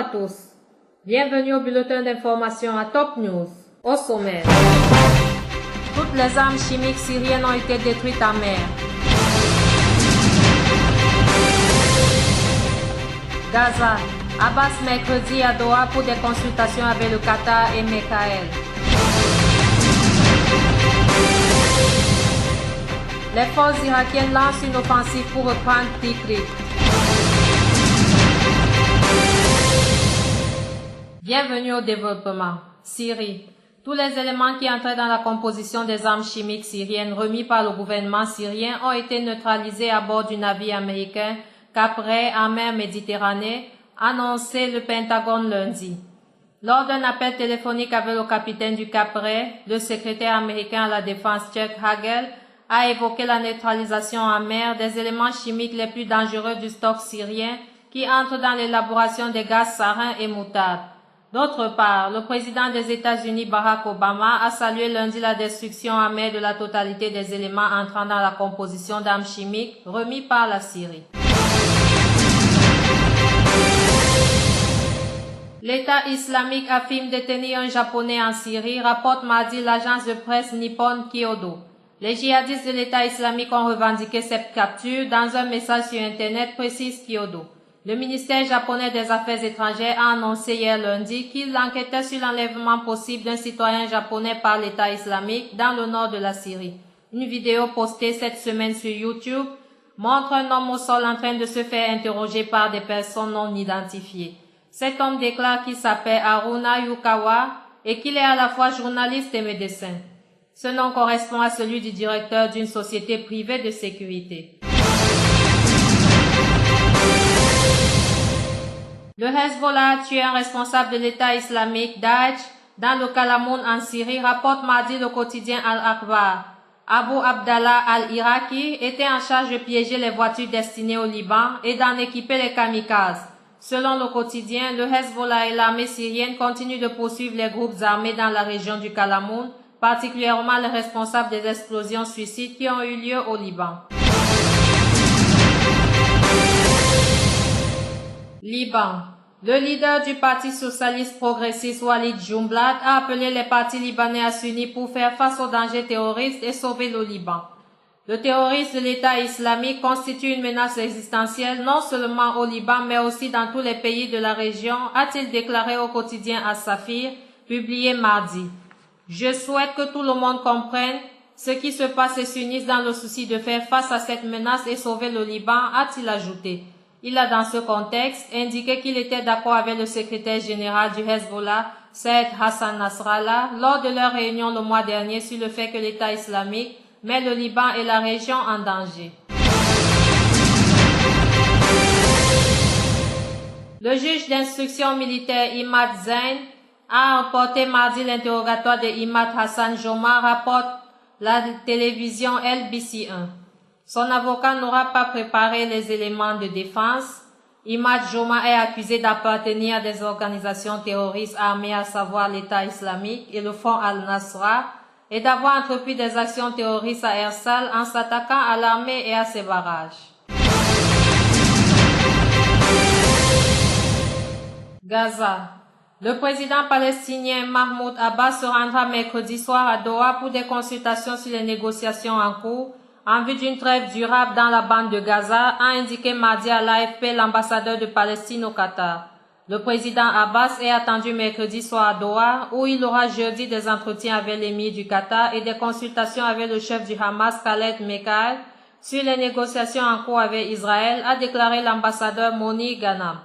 à tous. Bienvenue au bulletin d'information à Top News. Au sommaire. Toutes les armes chimiques syriennes ont été détruites en mer. Gaza. Abbas mercredi à Doha pour des consultations avec le Qatar et Mekaël. Les forces irakiennes lancent une offensive pour reprendre Tikrit. Bienvenue au développement. Syrie. Tous les éléments qui entraient dans la composition des armes chimiques syriennes remis par le gouvernement syrien ont été neutralisés à bord du navire américain Caprey en mer Méditerranée, annoncé le Pentagone lundi. Lors d'un appel téléphonique avec le capitaine du Caprey, le secrétaire américain à la défense Chuck Hagel a évoqué la neutralisation en mer des éléments chimiques les plus dangereux du stock syrien qui entrent dans l'élaboration des gaz sarin et moutarde. D'autre part, le président des États-Unis Barack Obama a salué lundi la destruction en mer de la totalité des éléments entrant dans la composition d'armes chimiques remis par la Syrie. L'État islamique affirme détenir un Japonais en Syrie, rapporte mardi l'agence de presse Nippon Kyodo. Les djihadistes de l'État islamique ont revendiqué cette capture dans un message sur Internet, précise Kyodo. Le ministère japonais des Affaires étrangères a annoncé hier lundi qu'il enquêtait sur l'enlèvement possible d'un citoyen japonais par l'État islamique dans le nord de la Syrie. Une vidéo postée cette semaine sur YouTube montre un homme au sol en train de se faire interroger par des personnes non identifiées. Cet homme déclare qu'il s'appelle Haruna Yukawa et qu'il est à la fois journaliste et médecin. Ce nom correspond à celui du directeur d'une société privée de sécurité. Le Hezbollah a tué un responsable de l'État islamique Daesh dans le Kalamoun en Syrie, rapporte mardi le quotidien Al-Akhbar. Abu Abdallah al-Iraqi était en charge de piéger les voitures destinées au Liban et d'en équiper les kamikazes. Selon le quotidien, le Hezbollah et l'armée syrienne continuent de poursuivre les groupes armés dans la région du Kalamoun, particulièrement les responsables des explosions suicides qui ont eu lieu au Liban. Liban. Le leader du Parti socialiste progressiste Walid Jumblat a appelé les partis libanais à s'unir pour faire face aux dangers terroristes et sauver le Liban. Le terrorisme de l'État islamique constitue une menace existentielle non seulement au Liban mais aussi dans tous les pays de la région, a-t-il déclaré au quotidien As-Safir, publié mardi. Je souhaite que tout le monde comprenne ce qui se passe et s'unisse dans le souci de faire face à cette menace et sauver le Liban, a-t-il ajouté. Il a dans ce contexte indiqué qu'il était d'accord avec le secrétaire général du Hezbollah, Saïd Hassan Nasrallah, lors de leur réunion le mois dernier sur le fait que l'État islamique met le Liban et la région en danger. Le juge d'instruction militaire Imad Zain a emporté mardi l'interrogatoire de Imad Hassan Joma, rapporte la télévision LBC1. Son avocat n'aura pas préparé les éléments de défense. Imad Joma est accusé d'appartenir à des organisations terroristes armées, à savoir l'État islamique et le Front al-Nasra, et d'avoir entrepris des actions terroristes à Ersal en s'attaquant à l'armée et à ses barrages. Gaza. Le président palestinien Mahmoud Abbas se rendra mercredi soir à Doha pour des consultations sur les négociations en cours en vue d'une trêve durable dans la bande de Gaza, a indiqué mardi à l'AFP l'ambassadeur de Palestine au Qatar. Le président Abbas est attendu mercredi soir à Doha, où il aura jeudi des entretiens avec l'émir du Qatar et des consultations avec le chef du Hamas Khaled Mekaël sur les négociations en cours avec Israël, a déclaré l'ambassadeur Moni Ghanam.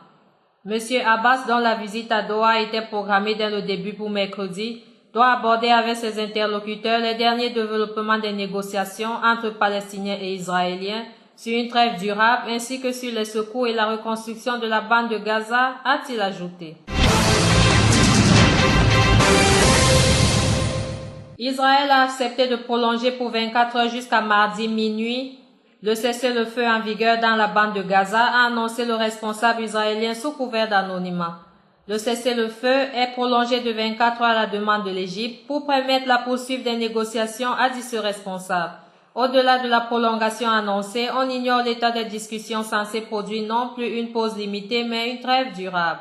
Monsieur Abbas, dont la visite à Doha était programmée dès le début pour mercredi, doit aborder avec ses interlocuteurs les derniers développements des négociations entre Palestiniens et Israéliens sur une trêve durable ainsi que sur les secours et la reconstruction de la bande de Gaza, a-t-il ajouté. Israël a accepté de prolonger pour 24 heures jusqu'à mardi minuit le cessez-le-feu en vigueur dans la bande de Gaza, a annoncé le responsable israélien sous couvert d'anonymat. Le cessez-le-feu est prolongé de 24 heures à la demande de l'Égypte pour permettre la poursuite des négociations, a dit ce responsable. Au-delà de la prolongation annoncée, on ignore l'état des discussions censées produire non plus une pause limitée mais une trêve durable.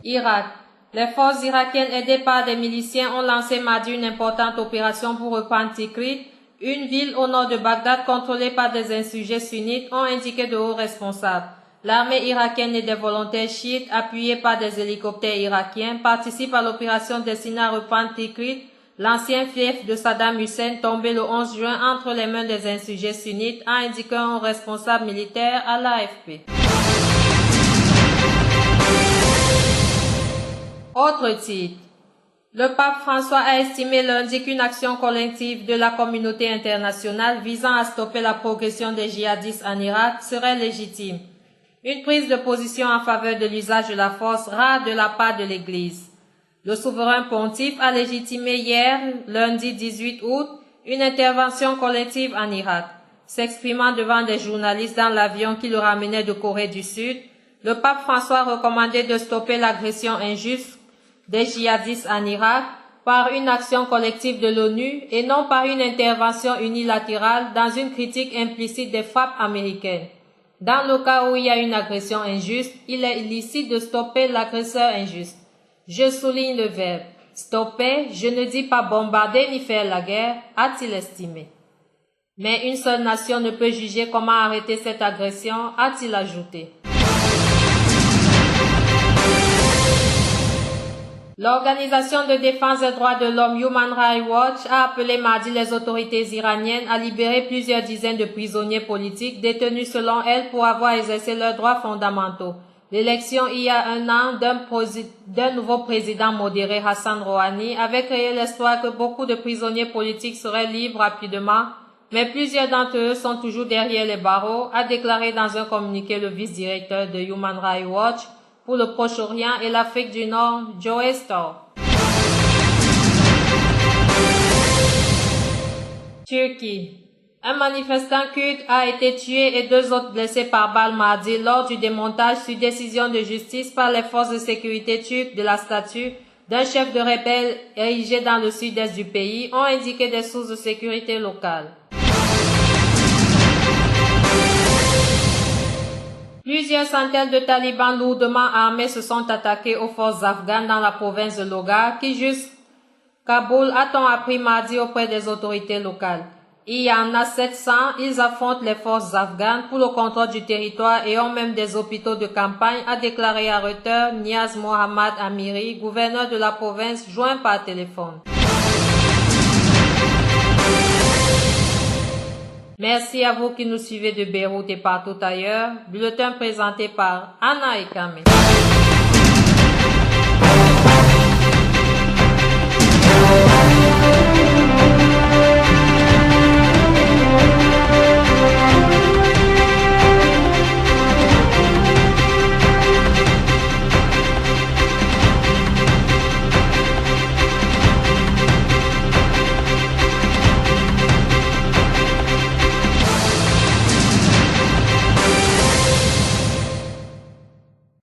Irak. Les forces irakiennes aidées par des miliciens ont lancé mardi une importante opération pour reprendre Tikrit, une ville au nord de Bagdad contrôlée par des insurgés sunnites, ont indiqué de hauts responsables. L'armée irakienne et des volontaires chiites, appuyés par des hélicoptères irakiens, participent à l'opération destinée à reprendre Tikrit, l'ancien fief de Saddam Hussein tombé le 11 juin entre les mains des insurgés sunnites, a indiqué un responsable militaire à l'AFP. Autre titre. Le pape François a estimé lundi qu'une action collective de la communauté internationale visant à stopper la progression des djihadistes en Irak serait légitime. Une prise de position en faveur de l'usage de la force rare de la part de l'Église. Le souverain pontife a légitimé hier, lundi 18 août, une intervention collective en Irak. S'exprimant devant des journalistes dans l'avion qui le ramenait de Corée du Sud, le pape François a recommandé de stopper l'agression injuste des djihadistes en Irak par une action collective de l'ONU et non par une intervention unilatérale dans une critique implicite des frappes américaines. Dans le cas où il y a une agression injuste, il est illicite de stopper l'agresseur injuste. Je souligne le verbe stopper, je ne dis pas bombarder ni faire la guerre, a-t-il estimé. Mais une seule nation ne peut juger comment arrêter cette agression, a-t-il ajouté. L'Organisation de défense des droits de l'homme Human Rights Watch a appelé mardi les autorités iraniennes à libérer plusieurs dizaines de prisonniers politiques détenus selon elle pour avoir exercé leurs droits fondamentaux. L'élection il y a un an d'un nouveau président modéré, Hassan Rouhani, avait créé l'espoir que beaucoup de prisonniers politiques seraient libres rapidement, mais plusieurs d'entre eux sont toujours derrière les barreaux, a déclaré dans un communiqué le vice-directeur de Human Rights Watch pour le Proche-Orient et l'Afrique du Nord, Joe Starr. Turquie. Un manifestant kurde a été tué et 2 autres blessés par balle mardi lors du démontage sur décision de justice par les forces de sécurité turques de la statue d'un chef de rebelle érigé dans le sud-est du pays, ont indiqué des sources de sécurité locales. Plusieurs centaines de talibans lourdement armés se sont attaqués aux forces afghanes dans la province de Logar, qui jusqu'à Kaboul, a-t-on appris mardi auprès des autorités locales. Il y en a 700, ils affrontent les forces afghanes pour le contrôle du territoire et ont même des hôpitaux de campagne, a déclaré à Reuters Niaz Mohammad Amiri, gouverneur de la province, joint par téléphone. Merci à vous qui nous suivez de Beyrouth et partout ailleurs. Bulletin présenté par Anna Ekame.